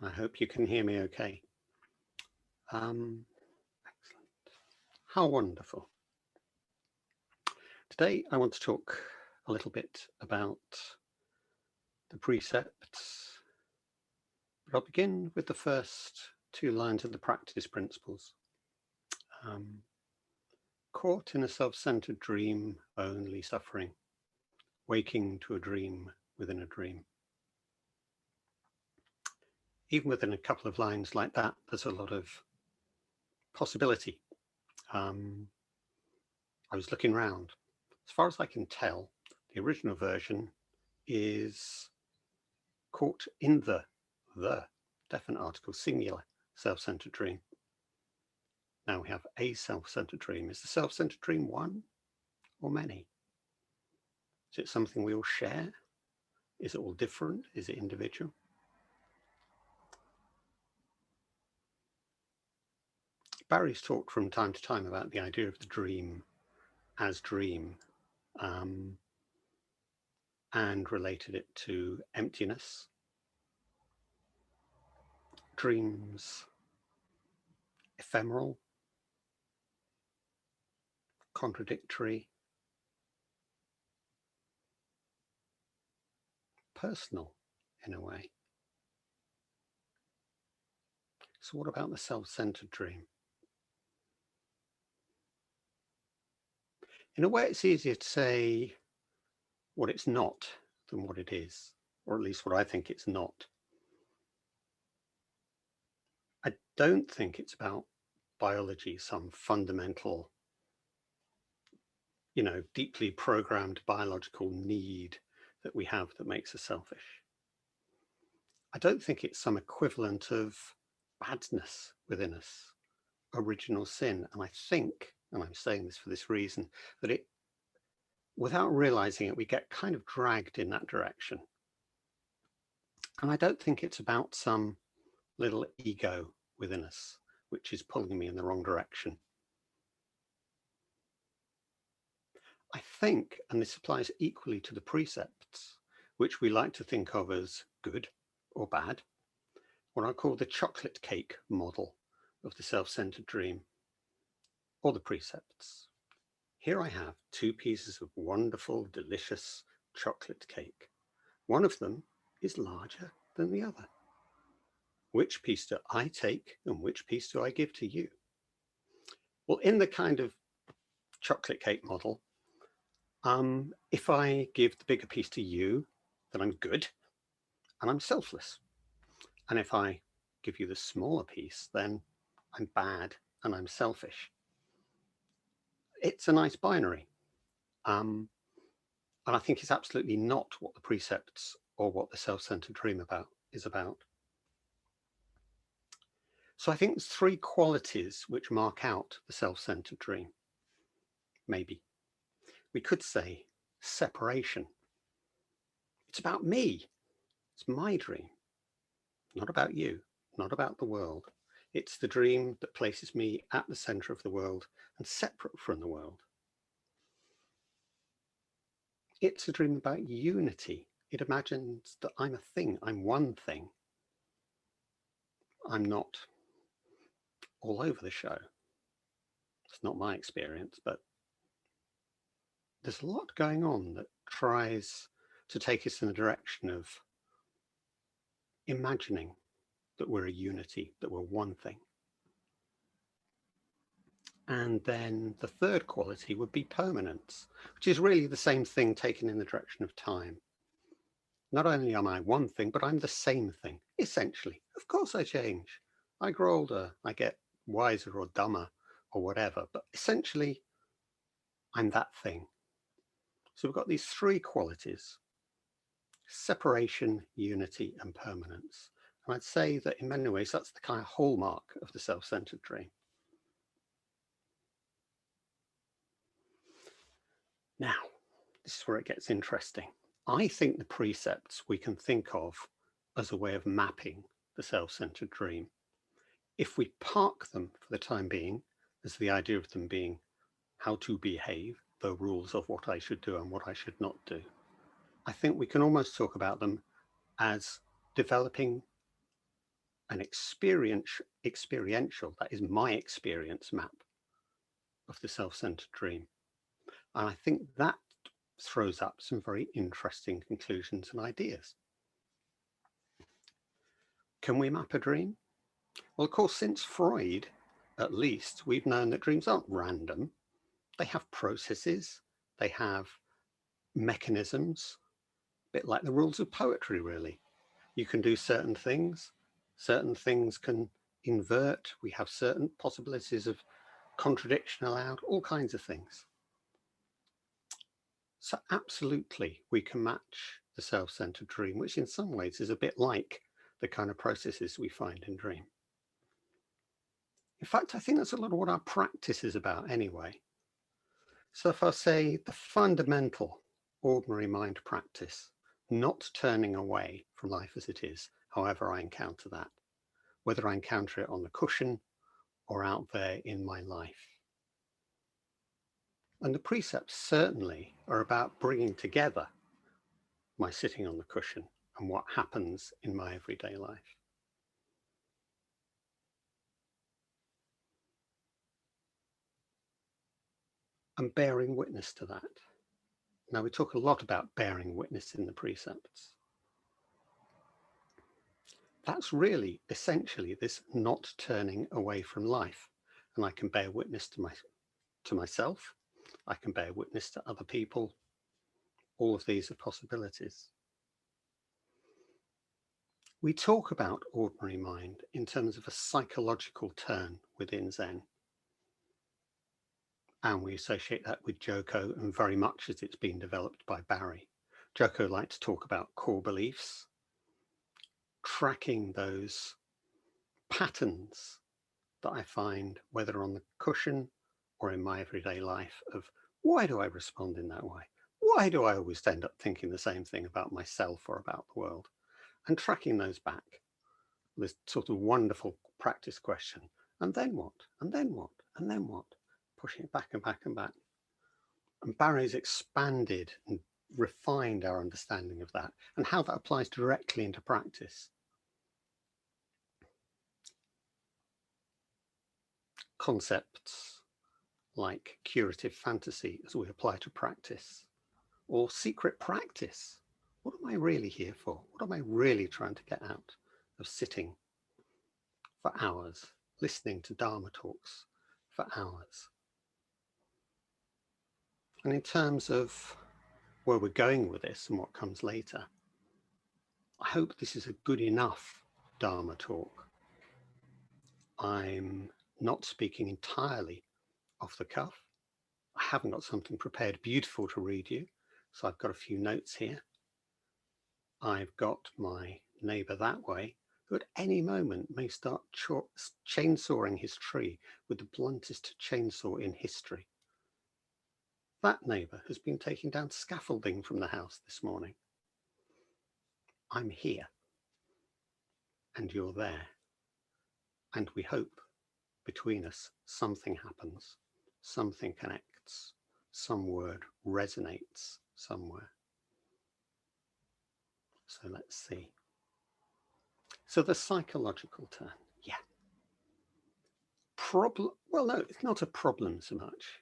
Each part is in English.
I hope you can hear me okay. Excellent. How wonderful. Today I want to talk a little bit about the precepts, but I'll begin with the first two lines of the practice principles. Caught in a self-centered dream, only suffering, waking to a dream within a dream. Even within a couple of lines like that, there's a lot of possibility. I was looking around. As far as I can tell, the original version is caught in the definite article, singular, self-centered dream. Now we have a self-centered dream. Is the self-centered dream one or many? Is it something we all share? Is it all different? Is it individual? Barry's talked from time to time about the idea of the dream as dream, and related it to emptiness. Dreams ephemeral, contradictory, personal in a way. So what about the self-centered dream? In a way, it's easier to say what it's not than what it is, or at least what I think it's not. I don't think it's about biology, some fundamental, deeply programmed biological need that we have that makes us selfish. I don't think it's some equivalent of badness within us, original sin. And I think, and I'm saying this for this reason, that it, without realizing it, we get kind of dragged in that direction. And I don't think it's about some little ego within us, which is pulling me in the wrong direction. I think, and this applies equally to the precepts, which we like to think of as good or bad, what I call the chocolate cake model of the self-centered dream, or the precepts. Here I have two pieces of wonderful, delicious chocolate cake. One of them is larger than the other. Which piece do I take and which piece do I give to you? Well, in the kind of chocolate cake model, if I give the bigger piece to you, then I'm good and I'm selfless. And if I give you the smaller piece, then I'm bad and I'm selfish. It's a nice binary. And I think it's absolutely not what the precepts or what the self-centered dream is about. So I think there's three qualities which mark out the self-centered dream. Maybe. We could say separation. It's about me. It's my dream. Not about you, not about the world. It's the dream that places me at the center of the world and separate from the world. It's a dream about unity. It imagines that I'm a thing, I'm one thing. I'm not all over the show. It's not my experience, but there's a lot going on that tries to take us in the direction of imagining that we're a unity, that we're one thing. And then the third quality would be permanence, which is really the same thing taken in the direction of time. Not only am I one thing, but I'm the same thing, essentially. Of course I change. I grow older, I get wiser or dumber or whatever, but essentially I'm that thing. So we've got these three qualities: separation, unity, and permanence. And I'd say that in many ways, that's the kind of hallmark of the self-centered dream. Now, this is where it gets interesting. I think the precepts we can think of as a way of mapping the self-centered dream. If we park them for the time being as the idea of them being how to behave, the rules of what I should do and what I should not do, I think we can almost talk about them as developing an experiential, that is my experience map of the self-centered dream. And I think that throws up some very interesting conclusions and ideas. Can we map a dream? Well, of course, since Freud, at least, we've known that dreams aren't random. They have processes, they have mechanisms, a bit like the rules of poetry, really. You can do certain things can invert, we have certain possibilities of contradiction allowed, all kinds of things. So absolutely, we can match the self-centered dream, which in some ways is a bit like the kind of processes we find in dream. In fact, I think that's a lot of what our practice is about anyway. So if I say the fundamental ordinary mind practice, not turning away from life as it is, however I encounter that, whether I encounter it on the cushion or out there in my life. And the precepts certainly are about bringing together my sitting on the cushion and what happens in my everyday life. And bearing witness to that. Now, we talk a lot about bearing witness in the precepts. That's really essentially this not turning away from life. And I can bear witness to myself. I can bear witness to other people. All of these are possibilities. We talk about ordinary mind in terms of a psychological turn within Zen. And we associate that with Joko, and very much as it's been developed by Barry. Joko liked to talk about core beliefs, tracking those patterns that I find, whether on the cushion or in my everyday life, of why do I respond in that way? Why do I always end up thinking the same thing about myself or about the world? And tracking those back, this sort of wonderful practice question. And then what? And then what? And then what? Pushing it back and back and back. And Barry's expanded and refined our understanding of that and how that applies directly into practice. Concepts like curative fantasy as we apply to practice, or secret practice. What am I really here for? What am I really trying to get out of sitting for hours, listening to Dharma talks for hours? And in terms of where we're going with this and what comes later, I hope this is a good enough Dharma talk. I'm not speaking entirely off the cuff. I haven't got something prepared beautiful to read you, so I've got a few notes here. I've got my neighbour that way, who at any moment may start chainsawing his tree with the bluntest chainsaw in history. That neighbour has been taking down scaffolding from the house this morning. I'm here, and you're there, and we hope between us something happens, something connects, some word resonates somewhere. So let's see. So the psychological turn, yeah. Well, no, it's not a problem so much.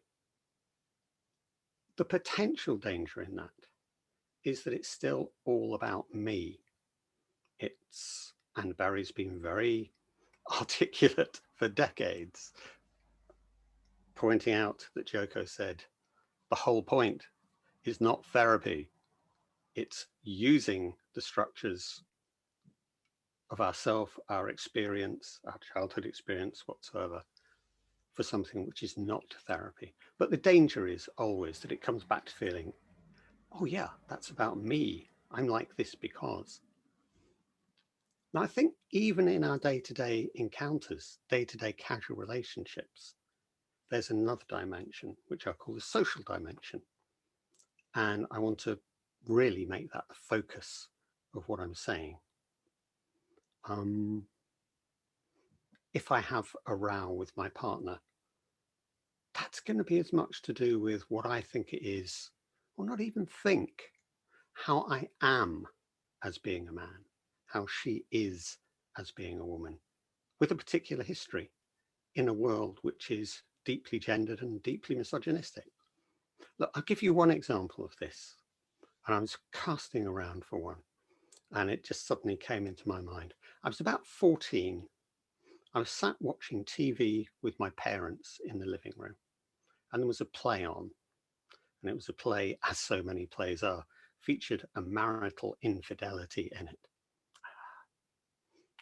The potential danger in that is that it's still all about me. And Barry's been very articulate for decades, pointing out that Joko said, the whole point is not therapy. It's using the structures of ourself, our experience, our childhood experience whatsoever, for something which is not therapy. But the danger is always that it comes back to feeling, oh yeah, that's about me. I'm like this because. Now, I think even in our day-to-day encounters, day-to-day casual relationships, there's another dimension, which I call the social dimension. And I want to really make that the focus of what I'm saying. If I have a row with my partner, that's going to be as much to do with what I think it is, or not even think, how I am as being a man, how she is as being a woman with a particular history in a world which is deeply gendered and deeply misogynistic. Look, I'll give you one example of this. And I was casting around for one, and it just suddenly came into my mind. I was about 14. I was sat watching TV with my parents in the living room, and there was a play on. And it was a play, as so many plays are, featured a marital infidelity in it.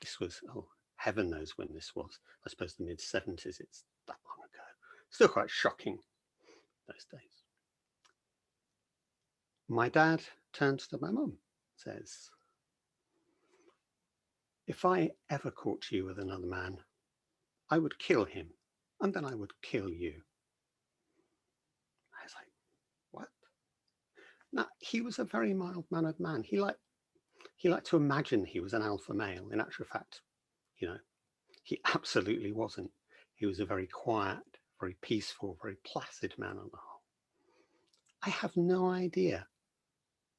This was, oh, heaven knows when this was. I suppose the mid-70s, it's that long ago. Still quite shocking those days. My dad turns to my mum, says, "If I ever caught you with another man, I would kill him, and then I would kill you." I was like, what? Now, he was a very mild-mannered man. He liked to imagine he was an alpha male. In actual fact, he absolutely wasn't. He was a very quiet, very peaceful, very placid man on the whole. I have no idea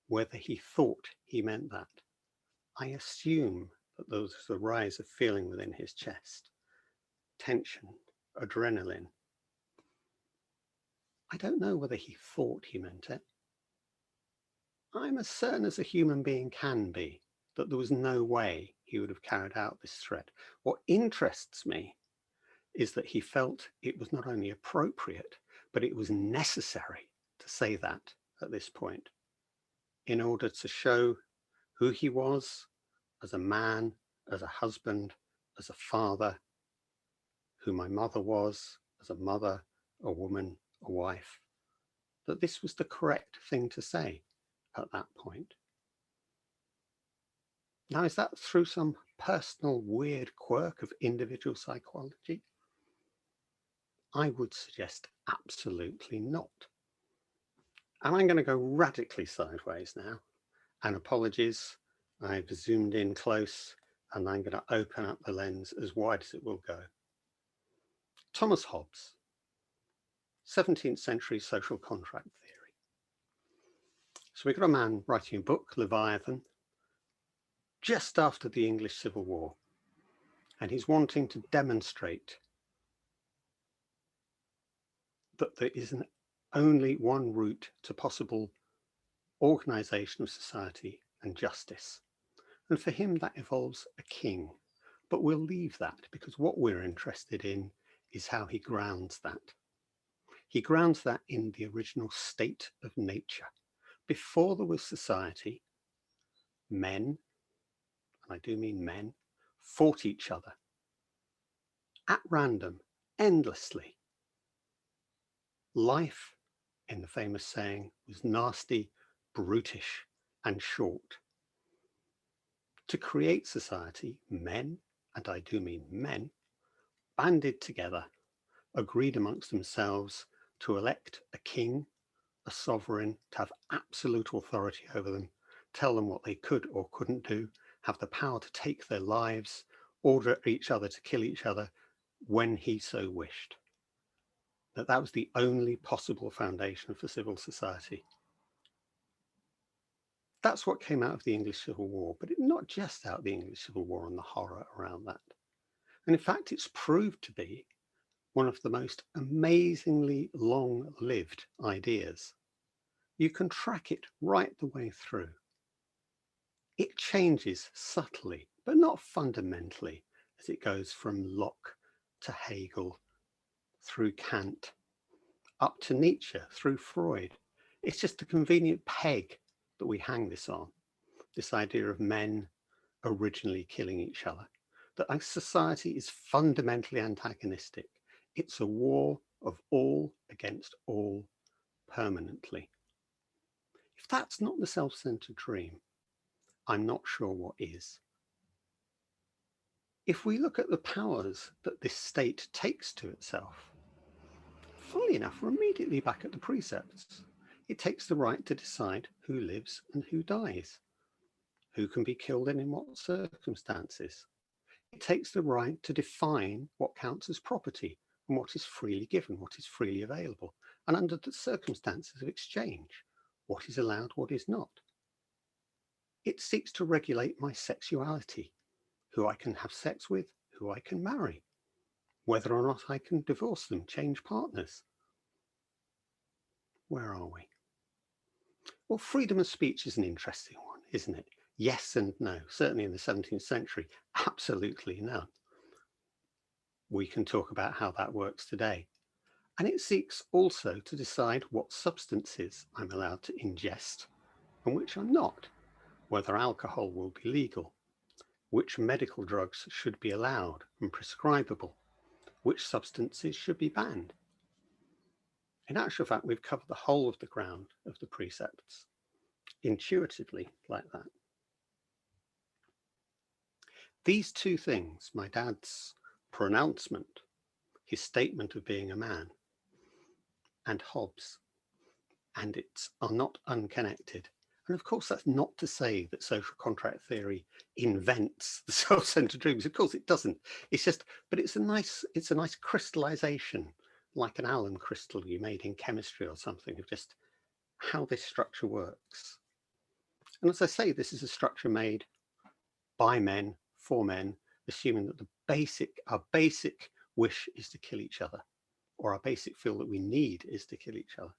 whether he thought he meant that. I assume that there was a rise of feeling within his chest, tension, adrenaline. I don't know whether he thought he meant it. I'm as certain as a human being can be that there was no way he would have carried out this threat. What interests me is that he felt it was not only appropriate, but it was necessary to say that at this point in order to show who he was as a man, as a husband, as a father, who my mother was as a mother, a woman, a wife, that this was the correct thing to say at that point. Now, is that through some personal weird quirk of individual psychology? I would suggest absolutely not. And I'm going to go radically sideways now. And apologies, I've zoomed in close and I'm going to open up the lens as wide as it will go. Thomas Hobbs, 17th century social contract theory. So we've got a man writing a book, Leviathan, just after the English Civil War. And he's wanting to demonstrate that there is only one route to possible organization of society and justice. And for him, that involves a king. But we'll leave that because what we're interested in is how he grounds that. He grounds that in the original state of nature. Before there was society, men, and I do mean men, fought each other at random, endlessly. Life, in the famous saying, was nasty, brutish, and short. To create society, men, and I do mean men, banded together, agreed amongst themselves to elect a king, a sovereign, to have absolute authority over them, tell them what they could or couldn't do, have the power to take their lives, order each other to kill each other when he so wished. That was the only possible foundation for civil society. That's what came out of the English Civil War, but not just out of the English Civil War and the horror around that. And in fact, it's proved to be one of the most amazingly long-lived ideas. You can track it right the way through. It changes subtly, but not fundamentally, as it goes from Locke to Hegel, through Kant, up to Nietzsche, through Freud. It's just a convenient peg that we hang this on, this idea of men originally killing each other, that our society is fundamentally antagonistic. It's a war of all against all permanently. If that's not the self-centered dream, I'm not sure what is. If we look at the powers that this state takes to itself, funnily enough, we're immediately back at the precepts. It takes the right to decide who lives and who dies, who can be killed and in what circumstances. It takes the right to define what counts as property and what is freely given, what is freely available, and under the circumstances of exchange, what is allowed, what is not. It seeks to regulate my sexuality, who I can have sex with, who I can marry, whether or not I can divorce them, change partners. Where are we? Well, freedom of speech is an interesting one, isn't it? Yes and no. Certainly in the 17th century, absolutely none. We can talk about how that works today. And it seeks also to decide what substances I'm allowed to ingest and which I'm not, whether alcohol will be legal, which medical drugs should be allowed and prescribable, which substances should be banned. In actual fact, we've covered the whole of the ground of the precepts, intuitively like that. These two things, my dad's pronouncement, his statement of being a man, and Hobbs, and it are not unconnected. And of course, that's not to say that social contract theory invents the self-centered dreams. Of course, it doesn't. It's just, but it's a nice crystallization, like an alum crystal you made in chemistry or something, of just how this structure works. And as I say, this is a structure made by men, for men, assuming that our basic wish is to kill each other, or our basic feel that we need is to kill each other.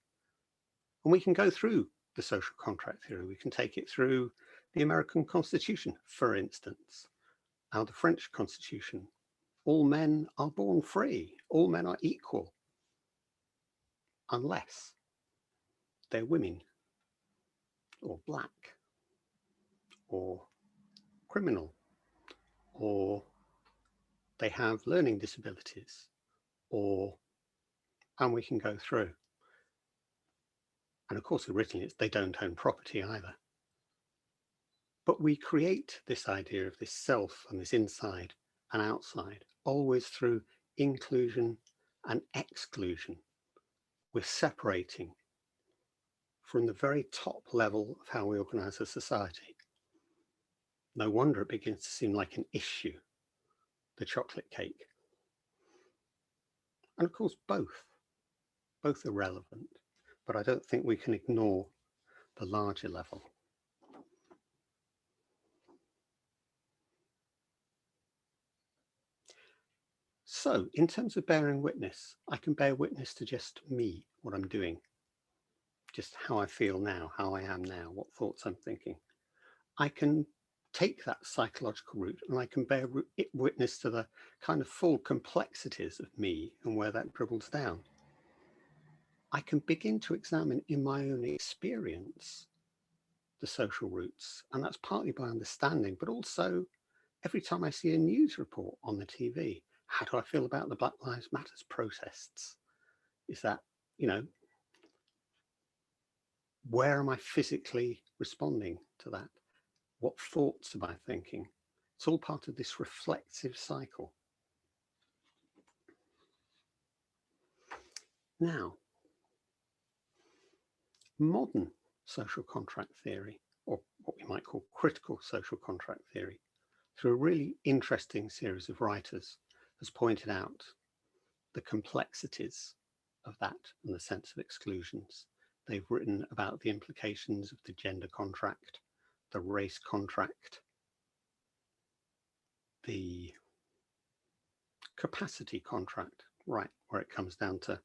And we can go through the social contract theory. We can take it through the American Constitution, for instance, or the French Constitution. All men are born free. All men are equal, unless they're women, or black, or criminal, or they have learning disabilities, and we can go through. And of course, originally they don't own property either. But we create this idea of this self and this inside and outside, always through inclusion and exclusion. We're separating from the very top level of how we organize a society. No wonder it begins to seem like an issue, the chocolate cake. And of course, both are relevant, but I don't think we can ignore the larger level. So in terms of bearing witness, I can bear witness to just me, what I'm doing, just how I feel now, how I am now, what thoughts I'm thinking. I can take that psychological route and I can bear witness to the kind of full complexities of me and where that dribbles down. I can begin to examine in my own experience the social roots, and that's partly by understanding, but also every time I see a news report on the TV, how do I feel about the Black Lives Matter protests? Is that, where am I physically responding to that? What thoughts am I thinking? It's all part of this reflexive cycle. Now, modern social contract theory, or what we might call critical social contract theory, through a really interesting series of writers, has pointed out the complexities of that and the sense of exclusions. They've written about the implications of the gender contract, the race contract, the capacity contract, right, where it comes down to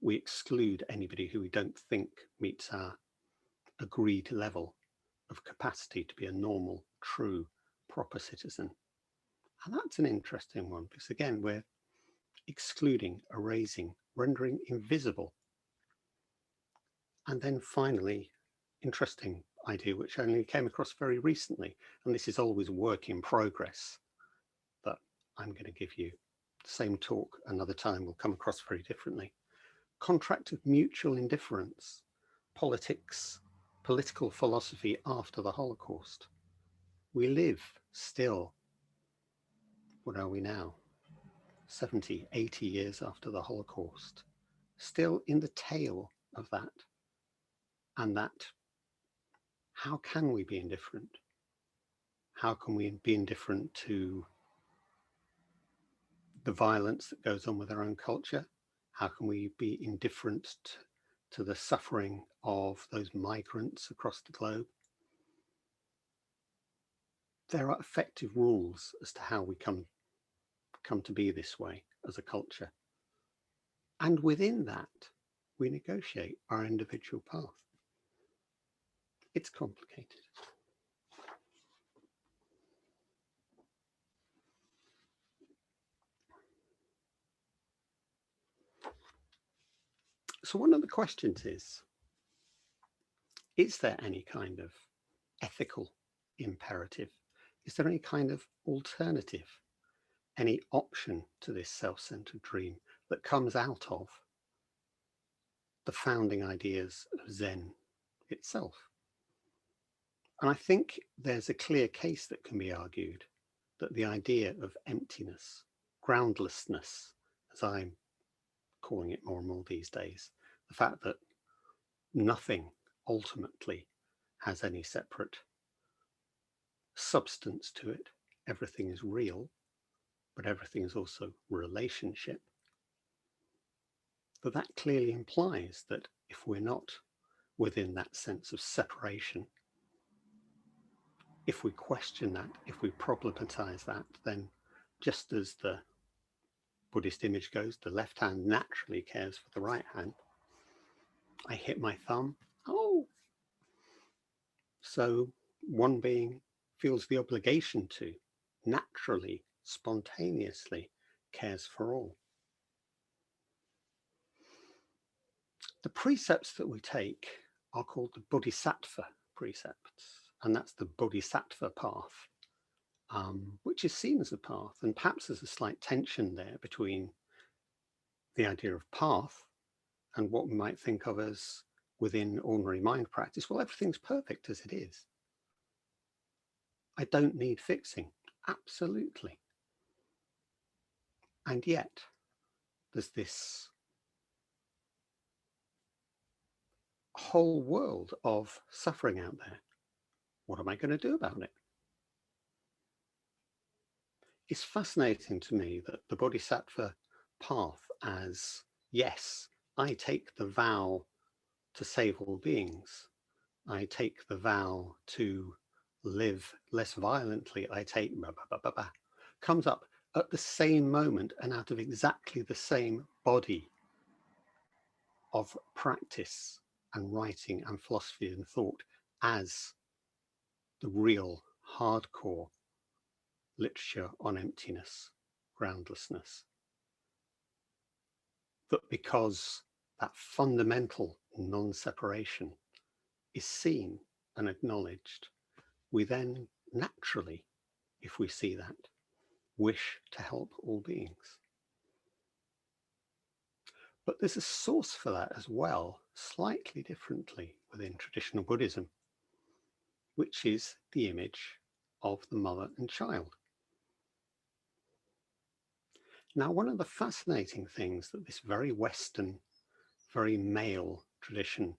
we exclude anybody who we don't think meets our agreed level of capacity to be a normal, true, proper citizen. And that's an interesting one because, again, we're excluding, erasing, rendering invisible. And then finally, interesting idea, which only came across very recently, and this is always work in progress, that I'm going to give you the same talk another time will come across very differently. Contract of mutual indifference, political philosophy after the Holocaust. We live still, what are we now? 70, 80 years after the Holocaust, still in the tail of that. And that, how can we be indifferent? How can we be indifferent to the violence that goes on with our own culture? How can we be indifferent to the suffering of those migrants across the globe? there are effective rules as to how we come to be this way as a culture. And within that, we negotiate our individual path. It's complicated. So one of the questions is there any kind of ethical imperative? Is there any kind of alternative, any option to this self-centered dream that comes out of the founding ideas of Zen itself? And I think there's a clear case that can be argued that the idea of emptiness, groundlessness, as I'm calling it more and more these days, the fact that nothing ultimately has any separate substance to it, everything is real, but everything is also relationship, that clearly implies that if we're not within that sense of separation, if we question that, if we problematize that, then just as the Buddhist image goes, the left hand naturally cares for the right hand. I hit my thumb. Oh, so one being feels the obligation to naturally, spontaneously cares for all. The precepts that we take are called the Bodhisattva Precepts, and that's the Bodhisattva path, which is seen as a path, and perhaps there's a slight tension there between the idea of path and what we might think of as within ordinary mind practice. Well, everything's perfect as it is. I don't need fixing. Absolutely. And yet there's this whole world of suffering out there. What am I going to do about it? It's fascinating to me that the Bodhisattva path as, yes, I take the vow to save all beings. I take the vow to live less violently. I take comes up at the same moment and out of exactly the same body of practice and writing and philosophy and thought as the real hardcore literature on emptiness, groundlessness. That because that fundamental non-separation is seen and acknowledged, we then naturally, if we see that, wish to help all beings. But there's a source for that as well, slightly differently within traditional Buddhism, which is the image of the mother and child. Now, one of the fascinating things that this very Western, very male tradition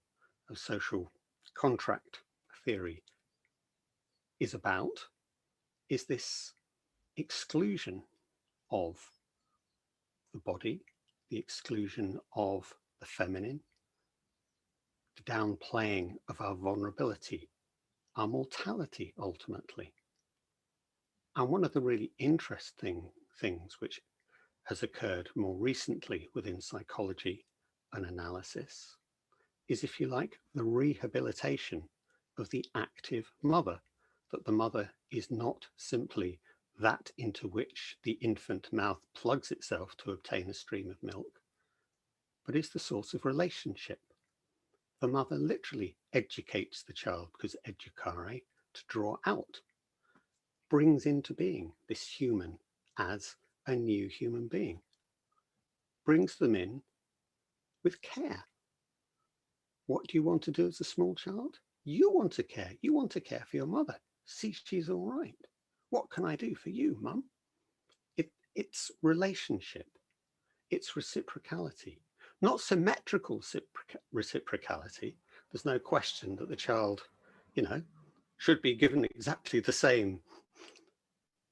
of social contract theory is about is this exclusion of the body, the exclusion of the feminine, the downplaying of our vulnerability, our mortality ultimately. And one of the really interesting things which has occurred more recently within psychology and analysis is, if you like, the rehabilitation of the active mother, that the mother is not simply that into which the infant mouth plugs itself to obtain a stream of milk, but is the source of relationship. The mother literally educates the child, because educare, to draw out, brings into being this human as a new human being, brings them in with care. What do you want to do as a small child? You want to care. You want to care for your mother. See, she's all right. What can I do for you, Mum? It's relationship. It's reciprocality, not symmetrical reciprocality. There's no question that the child, should be given exactly the same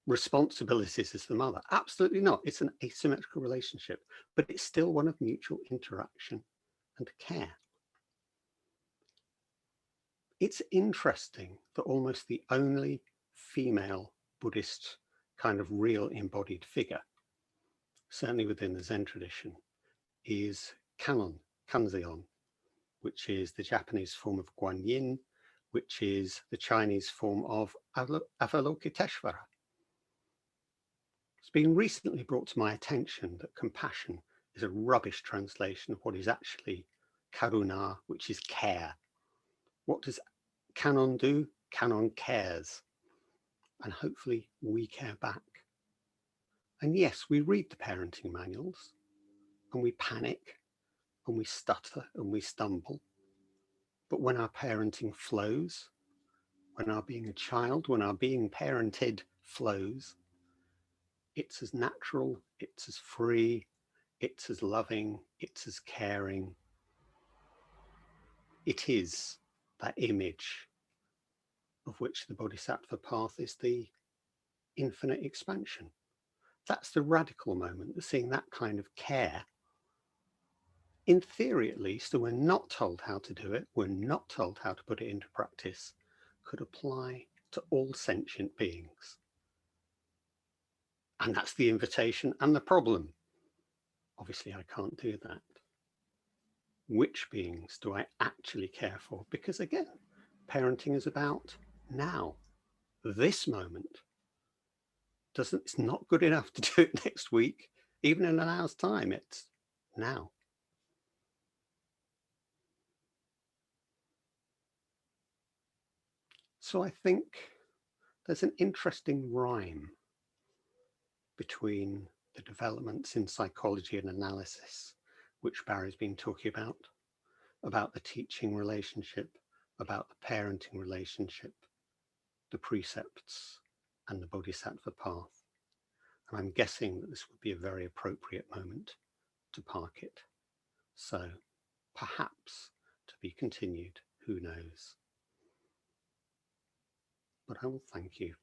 responsibilities as the mother. Absolutely not. It's an asymmetrical relationship, but it's still one of mutual interaction and care. It's interesting that almost the only female Buddhist kind of real embodied figure, certainly within the Zen tradition, is Kanzeon, which is the Japanese form of Guanyin, which is the Chinese form of Avalokiteshvara. It's been recently brought to my attention that compassion is a rubbish translation of what is actually karuna, which is care. What does Kanon do? Kanon cares. And hopefully we care back. And yes, we read the parenting manuals and we panic and we stutter and we stumble. But when our parenting flows, when our being a child, when our being parented flows, it's as natural, it's as free, it's as loving, it's as caring. It is that image of which the Bodhisattva path is the infinite expansion. That's the radical moment, seeing that kind of care. In theory, at least, and we're not told how to do it, we're not told how to put it into practice, could apply to all sentient beings. And that's the invitation and the problem. Obviously, I can't do that. Which beings do I actually care for? Because again, parenting is about now, this moment. It's not good enough to do it next week, even in an hour's time. It's now. So I think there's an interesting rhyme between the developments in psychology and analysis, which Barry's been talking about the teaching relationship, about the parenting relationship, the precepts, and the Bodhisattva path. And I'm guessing that this would be a very appropriate moment to park it. So perhaps to be continued, who knows? But I will thank you